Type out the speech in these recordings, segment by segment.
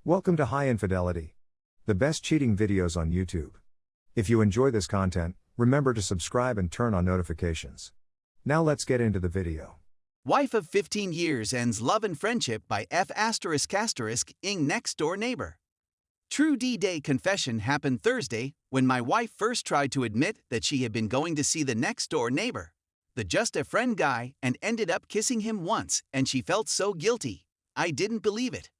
Welcome to High Infidelity, the best cheating videos on YouTube. If you enjoy this content, remember to subscribe and turn on notifications. Now let's get into the video. Wife of 15 years ends love and friendship by ing next door neighbor. True D-Day confession happened Thursday when my wife first tried to admit that she had been going to see the next door neighbor, the just a friend guy, and ended up kissing him once, and she felt so guilty. I didn't believe it.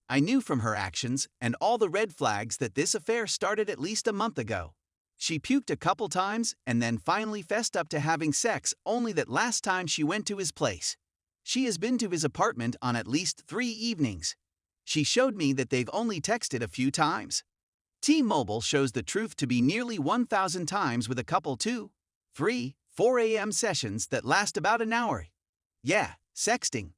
I knew from her actions and all the red flags that this affair started at least a month ago. She puked a couple times and then finally fessed up to having sex, only that last time she went to his place. She has been to his apartment on at least 3 evenings. She showed me that they've only texted a few times. T-Mobile shows the truth to be nearly 1,000 times with a couple 2, 3, 4 a.m. sessions that last about an hour. Yeah, sexting.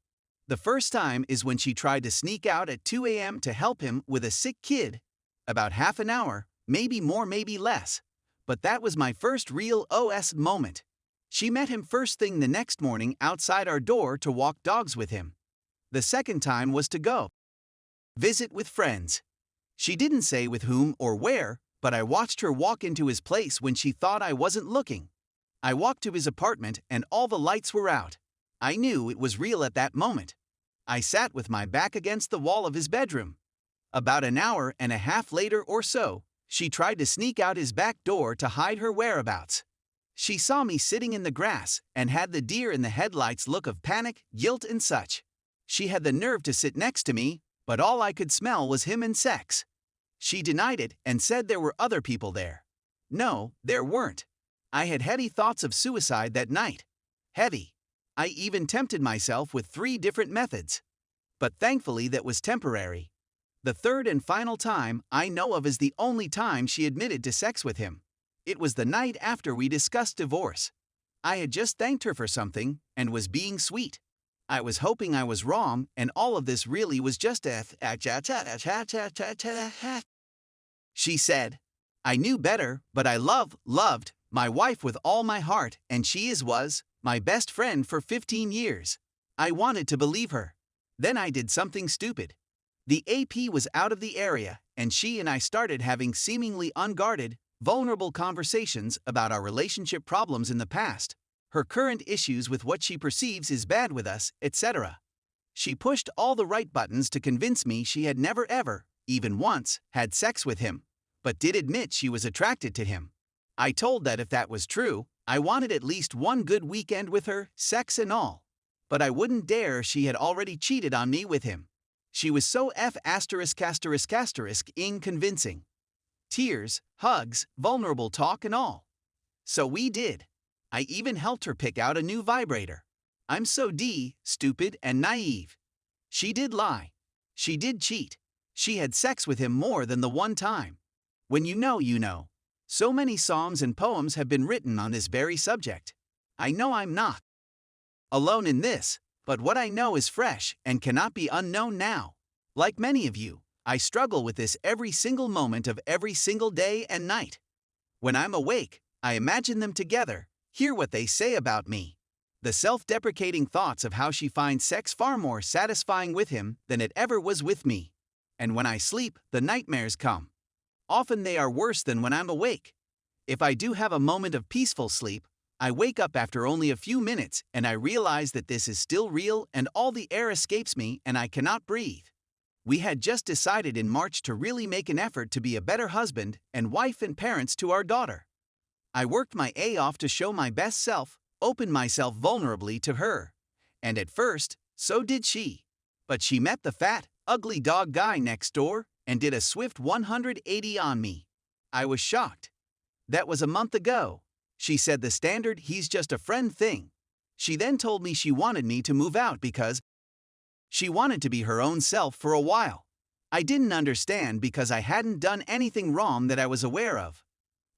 The first time is when she tried to sneak out at 2 a.m. to help him with a sick kid. About half an hour, maybe more, maybe less. But that was my first real OS moment. She met him first thing the next morning outside our door to walk dogs with him. The second time was to go visit with friends. She didn't say with whom or where, but I watched her walk into his place when she thought I wasn't looking. I walked to his apartment and all the lights were out. I knew it was real at that moment. I sat with my back against the wall of his bedroom. About an hour and a half later or so, she tried to sneak out his back door to hide her whereabouts. She saw me sitting in the grass and had the deer in the headlights look of panic, guilt and such. She had the nerve to sit next to me, but all I could smell was him and sex. She denied it and said there were other people there. No, there weren't. I had heady thoughts of suicide that night. Heavy. I even tempted myself with 3 different methods. But thankfully that was temporary. The third and final time I know of is the only time she admitted to sex with him. It was the night after we discussed divorce. I had just thanked her for something and was being sweet. I was hoping I was wrong and all of this really was just a She said, I knew better, but I loved my wife with all my heart, and she was my best friend for 15 years. I wanted to believe her. Then I did something stupid. The AP was out of the area, and she and I started having seemingly unguarded, vulnerable conversations about our relationship problems in the past, her current issues with what she perceives is bad with us, etc. She pushed all the right buttons to convince me she had never ever, even once, had sex with him, but did admit she was attracted to him. I told that if that was true, I wanted at least one good weekend with her, sex and all. But I wouldn't dare she had already cheated on me with him. She was so convincing. Tears, hugs, vulnerable talk and all. So we did. I even helped her pick out a new vibrator. I'm so stupid and naive. She did lie. She did cheat. She had sex with him more than the one time. When you know, you know. So many songs and poems have been written on this very subject. I know I'm not alone in this, but what I know is fresh and cannot be unknown now. Like many of you, I struggle with this every single moment of every single day and night. When I'm awake, I imagine them together, hear what they say about me. The self-deprecating thoughts of how she finds sex far more satisfying with him than it ever was with me. And when I sleep, the nightmares come. Often they are worse than when I'm awake. If I do have a moment of peaceful sleep, I wake up after only a few minutes and I realize that this is still real and all the air escapes me and I cannot breathe. We had just decided in March to really make an effort to be a better husband and wife and parents to our daughter. I worked my A off to show my best self, open myself vulnerably to her. And at first, so did she. But she met the fat, ugly dog guy next door and did a swift 180 on me. I was shocked. That was a month ago. She said the standard "he's just a friend" thing. She then told me she wanted me to move out because she wanted to be her own self for a while. I didn't understand because I hadn't done anything wrong that I was aware of.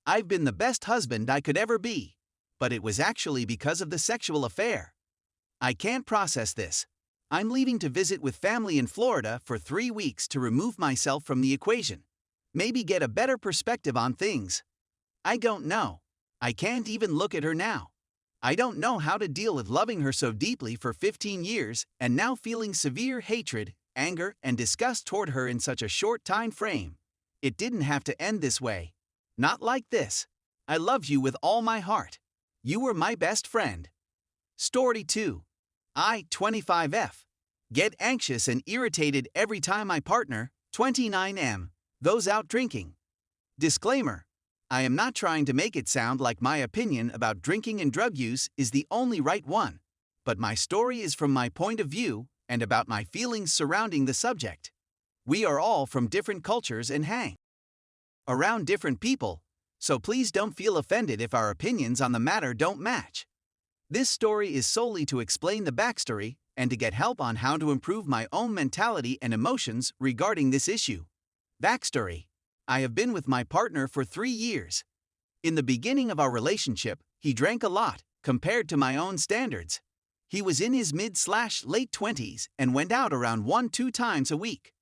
I've been the best husband I could ever be. But it was actually because of the sexual affair. I can't process this. I'm leaving to visit with family in Florida for 3 weeks to remove myself from the equation. Maybe get a better perspective on things. I don't know. I can't even look at her now. I don't know how to deal with loving her so deeply for 15 years and now feeling severe hatred, anger, and disgust toward her in such a short time frame. It didn't have to end this way. Not like this. I love you with all my heart. You were my best friend. Story 2. I, 25F. Get anxious and irritated every time my partner, 29M, goes out drinking. Disclaimer. I am not trying to make it sound like my opinion about drinking and drug use is the only right one, but my story is from my point of view and about my feelings surrounding the subject. We are all from different cultures and hang around different people, so please don't feel offended if our opinions on the matter don't match. This story is solely to explain the backstory and to get help on how to improve my own mentality and emotions regarding this issue. Backstory. I have been with my partner for 3 years. In the beginning of our relationship, he drank a lot, compared to my own standards. He was in his mid/late 20s and went out around 1-2 times a week.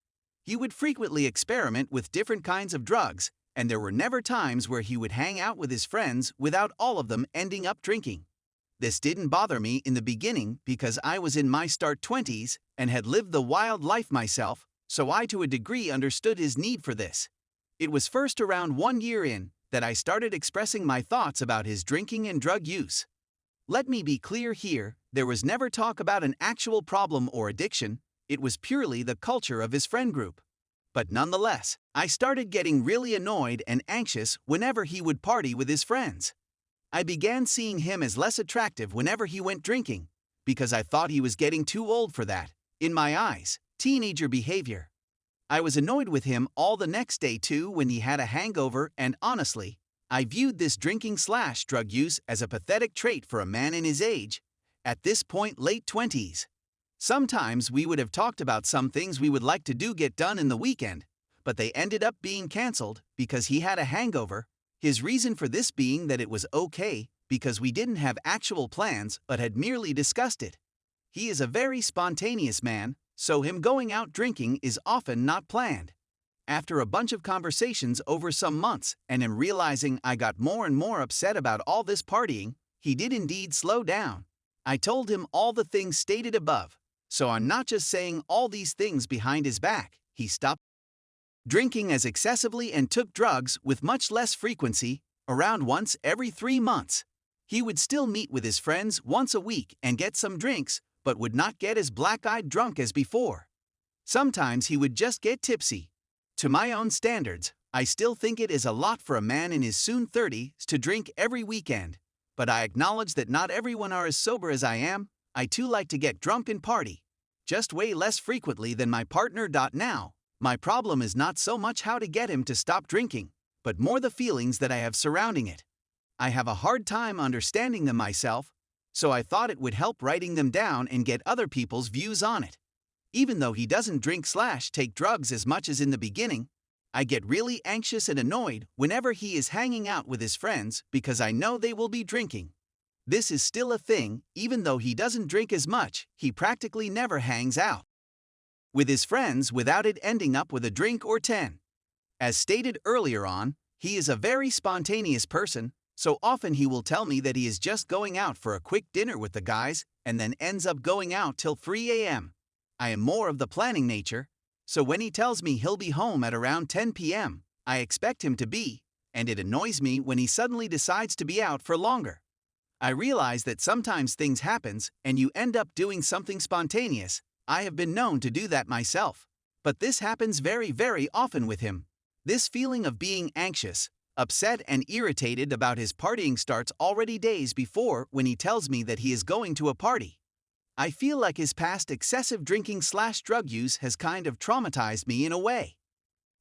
He would frequently experiment with different kinds of drugs, and there were never times where he would hang out with his friends without all of them ending up drinking. This didn't bother me in the beginning because I was in my start 20s and had lived the wild life myself, so I to a degree understood his need for this. It was first around 1 year in that I started expressing my thoughts about his drinking and drug use. Let me be clear here, there was never talk about an actual problem or addiction, it was purely the culture of his friend group. But nonetheless, I started getting really annoyed and anxious whenever he would party with his friends. I began seeing him as less attractive whenever he went drinking, because I thought he was getting too old for that, in my eyes, teenager behavior. I was annoyed with him all the next day too when he had a hangover, and honestly, I viewed this drinking/drug use as a pathetic trait for a man in his age, at this point late 20s. Sometimes we would have talked about some things we would like to get done in the weekend, but they ended up being cancelled because he had a hangover, his reason for this being that it was okay because we didn't have actual plans but had merely discussed it. He is a very spontaneous man, so him going out drinking is often not planned. After a bunch of conversations over some months and him realizing I got more and more upset about all this partying, he did indeed slow down. I told him all the things stated above, so I'm not just saying all these things behind his back. He stopped drinking as excessively and took drugs with much less frequency, around once every 3 months. He would still meet with his friends once a week and get some drinks, but would not get as black-eyed drunk as before. Sometimes he would just get tipsy. To my own standards, I still think it is a lot for a man in his soon 30s to drink every weekend, but I acknowledge that not everyone are as sober as I am. I too like to get drunk and party, just way less frequently than my partner. Now, my problem is not so much how to get him to stop drinking, but more the feelings that I have surrounding it. I have a hard time understanding them myself, so I thought it would help writing them down and get other people's views on it. Even though he doesn't drink/take drugs as much as in the beginning, I get really anxious and annoyed whenever he is hanging out with his friends because I know they will be drinking. This is still a thing, even though he doesn't drink as much, he practically never hangs out with his friends without it ending up with a drink or 10. As stated earlier on, he is a very spontaneous person, so often he will tell me that he is just going out for a quick dinner with the guys and then ends up going out till 3 a.m. I am more of the planning nature, so when he tells me he'll be home at around 10 p.m., I expect him to be, and it annoys me when he suddenly decides to be out for longer. I realize that sometimes things happens and you end up doing something spontaneous. I have been known to do that myself, but this happens very, very often with him. This feeling of being anxious, upset and irritated about his partying starts already days before when he tells me that he is going to a party. I feel like his past excessive drinking/drug use has kind of traumatized me in a way.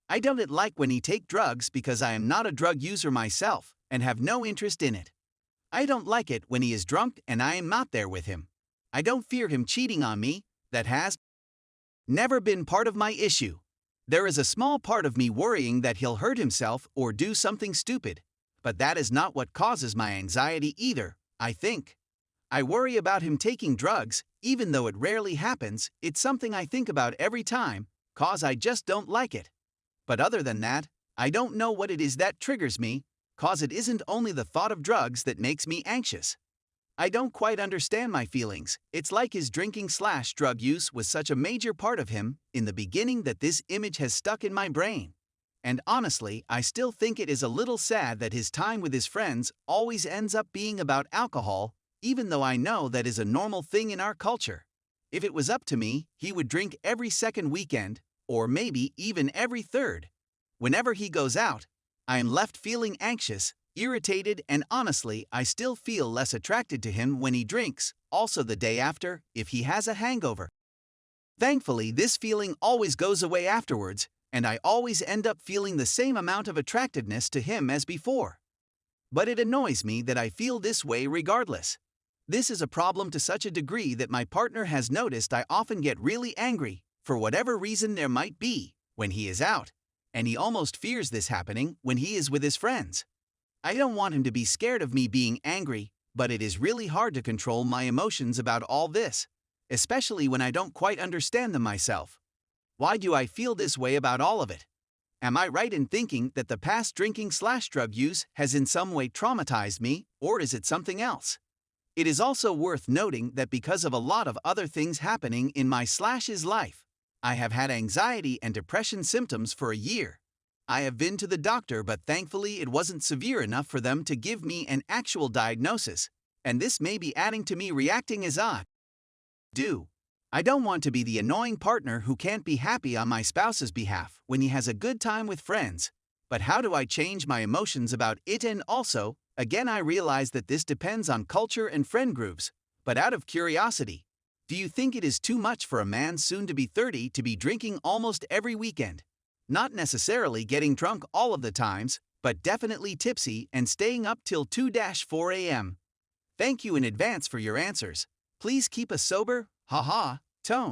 I don't like when he take drugs because I am not a drug user myself and have no interest in it. I don't like it when he is drunk and I am not there with him. I don't fear him cheating on me. That has never been part of my issue. There is a small part of me worrying that he'll hurt himself or do something stupid, but that is not what causes my anxiety either, I think. I worry about him taking drugs, even though it rarely happens. It's something I think about every time, cause I just don't like it. But other than that, I don't know what it is that triggers me, cause it isn't only the thought of drugs that makes me anxious. I don't quite understand my feelings. It's like his drinking/drug use was such a major part of him in the beginning that this image has stuck in my brain. And honestly, I still think it is a little sad that his time with his friends always ends up being about alcohol, even though I know that is a normal thing in our culture. If it was up to me, he would drink every second weekend, or maybe even every third. Whenever he goes out, I am left feeling anxious, irritated, and honestly, I still feel less attracted to him when he drinks, also the day after, if he has a hangover. Thankfully, this feeling always goes away afterwards, and I always end up feeling the same amount of attractiveness to him as before. But it annoys me that I feel this way regardless. This is a problem to such a degree that my partner has noticed I often get really angry, for whatever reason there might be, when he is out, and he almost fears this happening when he is with his friends. I don't want him to be scared of me being angry, but it is really hard to control my emotions about all this, especially when I don't quite understand them myself. Why do I feel this way about all of it? Am I right in thinking that the past drinking/drug use has in some way traumatized me, or is it something else? It is also worth noting that because of a lot of other things happening in my/his life, I have had anxiety and depression symptoms for a year. I have been to the doctor, but thankfully it wasn't severe enough for them to give me an actual diagnosis, and this may be adding to me reacting as I do. I don't want to be the annoying partner who can't be happy on my spouse's behalf when he has a good time with friends, but how do I change my emotions about it? And also, again, I realize that this depends on culture and friend groups, but out of curiosity, do you think it is too much for a man soon to be 30 to be drinking almost every weekend? Not necessarily getting drunk all of the times, but definitely tipsy and staying up till 2-4 a.m. Thank you in advance for your answers. Please keep a sober, haha, tone.